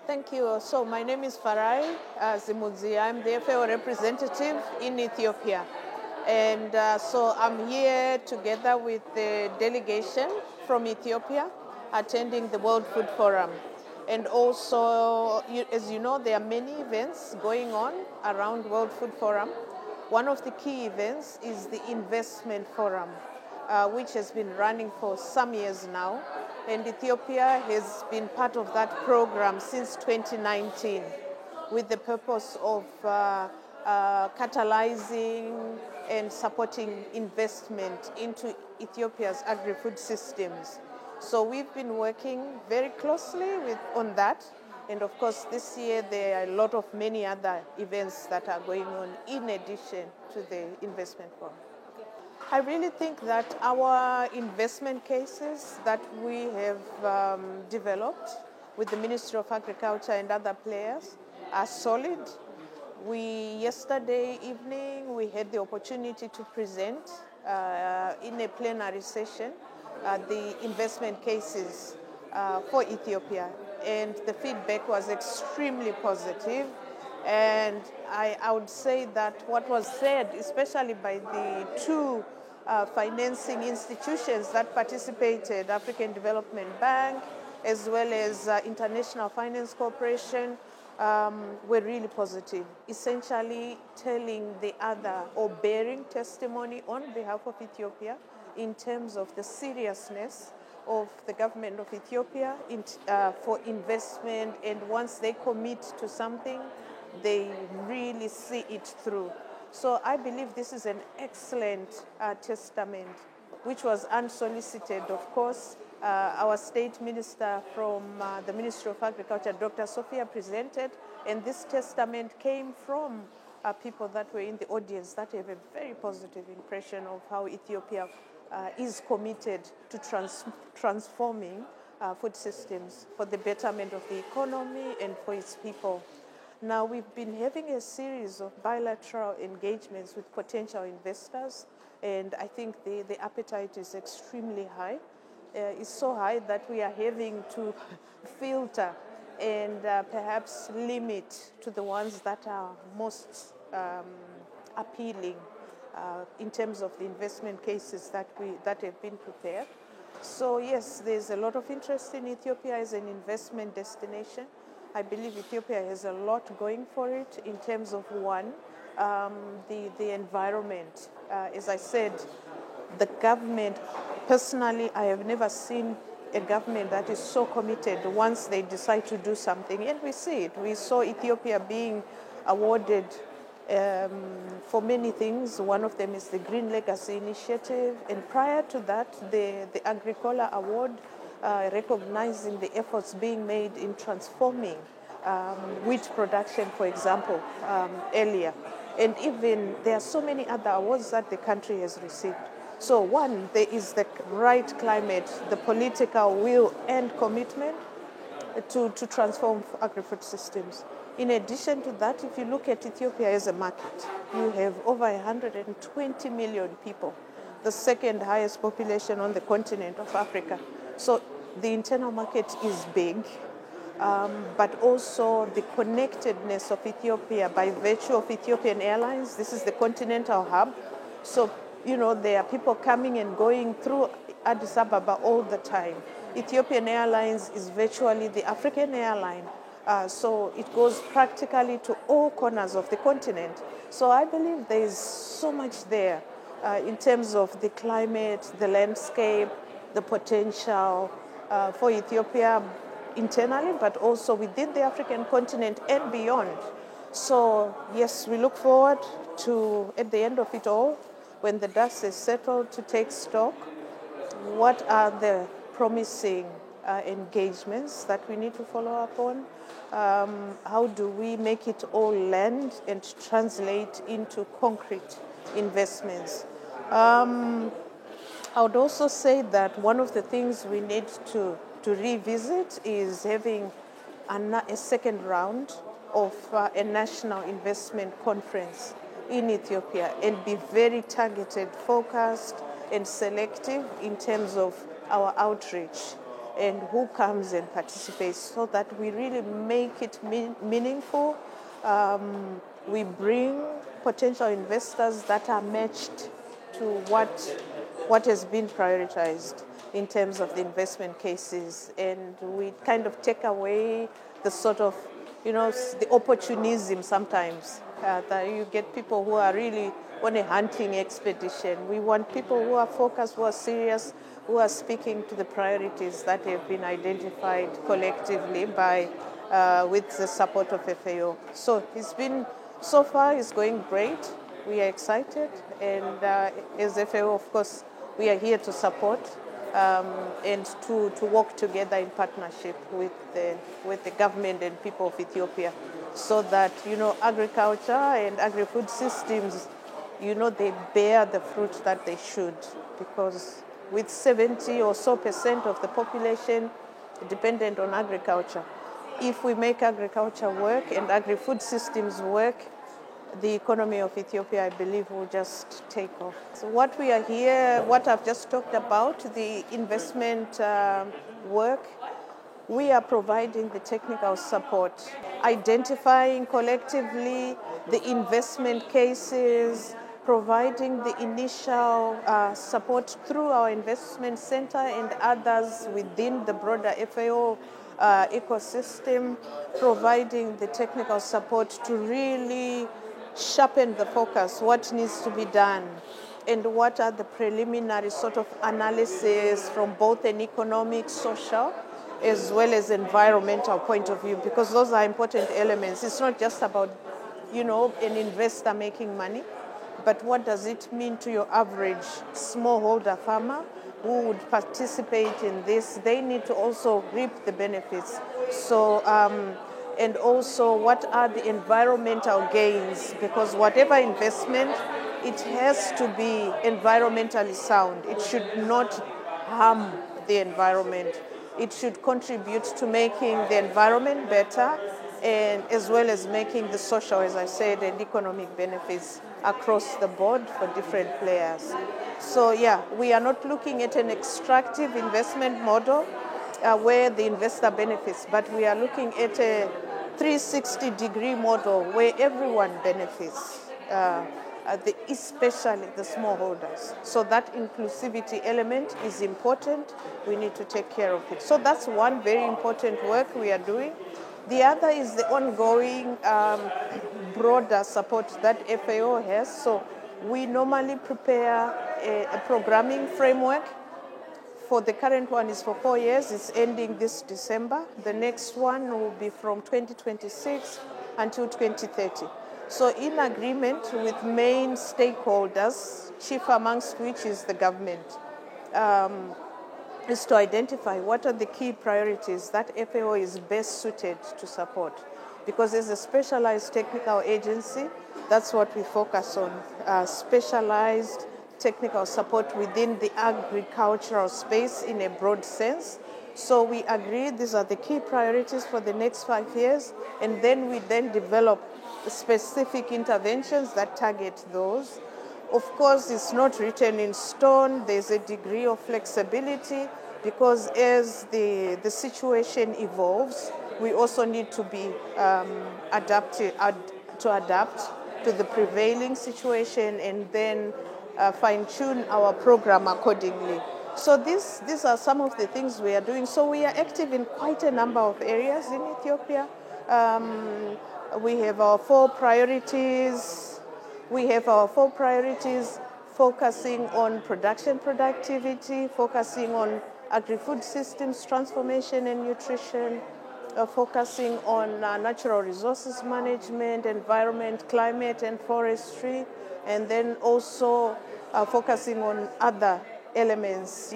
Thank you. So my name is Farai Zimudzi. I'm the FAO representative in Ethiopia. And so I'm here together with the delegation from Ethiopia attending the World Food Forum. And also, as you know, there are many events going on around World Food Forum. One of the key events is the Investment Forum, which has been running for some years now. And Ethiopia has been part of that program since 2019 with the purpose of catalyzing and supporting investment into Ethiopia's agri-food systems. So we've been working very closely on that. And of course, this year there are a lot of many other events that are going on in addition to the investment forum. I really think that our investment cases that we have developed with the Ministry of Agriculture and other players are solid. Yesterday evening, we had the opportunity to present in a plenary session the investment cases for Ethiopia, and the feedback was extremely positive. And I would say that what was said, especially by the two financing institutions that participated, African Development Bank as well as International Finance Corporation, were really positive, essentially telling the other or bearing testimony on behalf of Ethiopia in terms of the seriousness of the government of Ethiopia for investment, and once they commit to something, they really see it through. So I believe this is an excellent testament, which was unsolicited, of course. Our state minister from the Ministry of Agriculture, Dr. Sophia, presented, and this testament came from people that were in the audience that have a very positive impression of how Ethiopia is committed to transforming food systems for the betterment of the economy and for its people. Now, we've been having a series of bilateral engagements with potential investors, and I think the appetite is extremely high. It's so high that we are having to filter and perhaps limit to the ones that are most appealing in terms of the investment cases that have been prepared. So yes, there's a lot of interest in Ethiopia as an investment destination. I believe Ethiopia has a lot going for it in terms of one, the environment. As I said, the government, personally, I have never seen a government that is so committed once they decide to do something, and we see it. We saw Ethiopia being awarded for many things. One of them is the Green Legacy Initiative, and prior to that, the Agricola Award, recognizing the efforts being made in transforming wheat production, for example, earlier. And even there are so many other awards that the country has received. So one, there is the right climate, the political will and commitment to transform agri-food systems. In addition to that, if you look at Ethiopia as a market, you have over 120 million people, the second highest population on the continent of Africa. So the internal market is big, but also the connectedness of Ethiopia by virtue of Ethiopian Airlines. This is the continental hub. So, there are people coming and going through Addis Ababa all the time. Ethiopian Airlines is virtually the African airline. So it goes practically to all corners of the continent. So I believe there is so much there in terms of the climate, the landscape, the potential for Ethiopia internally, but also within the African continent and beyond. So yes, we look forward to, at the end of it all, when the dust is settled, to take stock. What are the promising engagements that we need to follow up on? How do we make it all land and translate into concrete investments? I would also say that one of the things we need to revisit is having a second round of a national investment conference in Ethiopia, and be very targeted, focused, and selective in terms of our outreach. and who comes and participates, so that we really make it meaningful. We bring potential investors that are matched to what has been prioritized in terms of the investment cases, and we kind of take away the sort of, the opportunism sometimes, that you get people who are really on a hunting expedition. We want people who are focused, who are serious, who are speaking to the priorities that have been identified collectively with the support of FAO. So so far it's going great. We are excited, and as FAO, of course, we are here to support and to work together in partnership with the government and people of Ethiopia, so that, agriculture and agri-food systems, they bear the fruit that they should, because with 70% or so of the population dependent on agriculture, if we make agriculture work and agri-food systems work, the economy of Ethiopia, I believe, will just take off. So what I've just talked about, the investment work, we are providing the technical support, identifying collectively the investment cases, providing the initial support through our investment center and others within the broader FAO ecosystem, providing the technical support to really sharpen the focus, what needs to be done, and what are the preliminary sort of analysis from both an economic, social, as well as environmental point of view, because those are important elements. It's not just about, an investor making money, but what does it mean to your average smallholder farmer who would participate in this? They need to also reap the benefits. So, and also what are the environmental gains? Because whatever investment, it has to be environmentally sound. It should not harm the environment. It should contribute to making the environment better, and as well as making the social, as I said, and economic benefits across the board for different players. So we are not looking at an extractive investment model where the investor benefits, but we are looking at a 360-degree model where everyone benefits, especially the smallholders. So that inclusivity element is important. We need to take care of it. So that's one very important work we are doing. The other is the ongoing broader support that FAO has. So we normally prepare a programming framework. For the current one is for 4 years. It's ending this December. The next one will be from 2026 until 2030. So in agreement with main stakeholders, chief amongst which is the government, is to identify what are the key priorities that FAO is best suited to support. Because as a specialized technical agency, that's what we focus on, specialized technical support within the agricultural space in a broad sense. So we agree these are the key priorities for the next 5 years, and then we develop specific interventions that target those. Of course, it's not written in stone. There's a degree of flexibility, because as the situation evolves, we also need to be adapt to the prevailing situation, and then fine-tune our program accordingly. So these are some of the things we are doing. So we are active in quite a number of areas in Ethiopia. We have our 4 priorities. Focusing on production productivity, focusing on agri-food systems transformation and nutrition, focusing on natural resources management, environment, climate, and forestry, and then also focusing on other elements,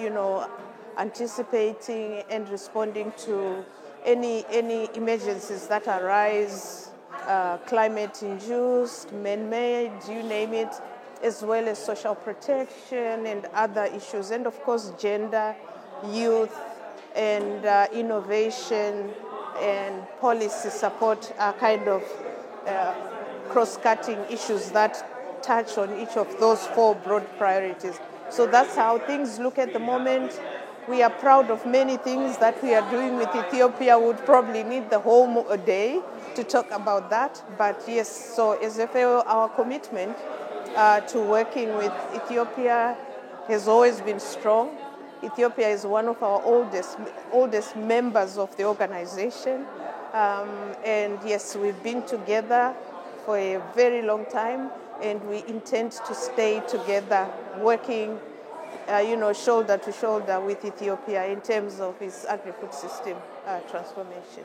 anticipating and responding to any emergencies that arise, climate-induced, man-made, you name it, as well as social protection and other issues, and of course gender, youth, and innovation and policy support are kind of cross-cutting issues that touch on each of those 4 broad priorities. So that's how things look at the moment. We are proud of many things that we are doing with Ethiopia. We would probably need the whole day to talk about that. But yes, so as a fellow, our commitment to working with Ethiopia has always been strong. Ethiopia is one of our oldest members of the organization. And yes, we've been together for a very long time, and we intend to stay together, working shoulder to shoulder with Ethiopia in terms of its agri-food system transformation.